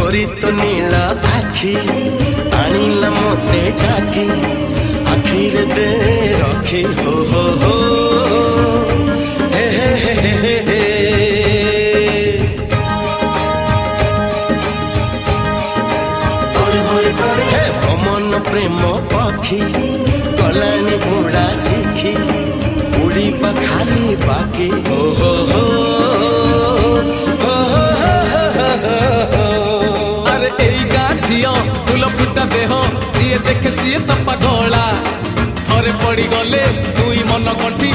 तोरी तो नीला आखी आनिला मोते डाकी आखिर दे रखी हो हे हे हे हे हे हे मन प्रेम पक्षी गलानी उड़ा सीखी उड़ी खाली बाकी हो अरे एई गाछियो फूल फुटा देह जी देखे सी तपा गला थरे पड़ी गले दुई मन कंठी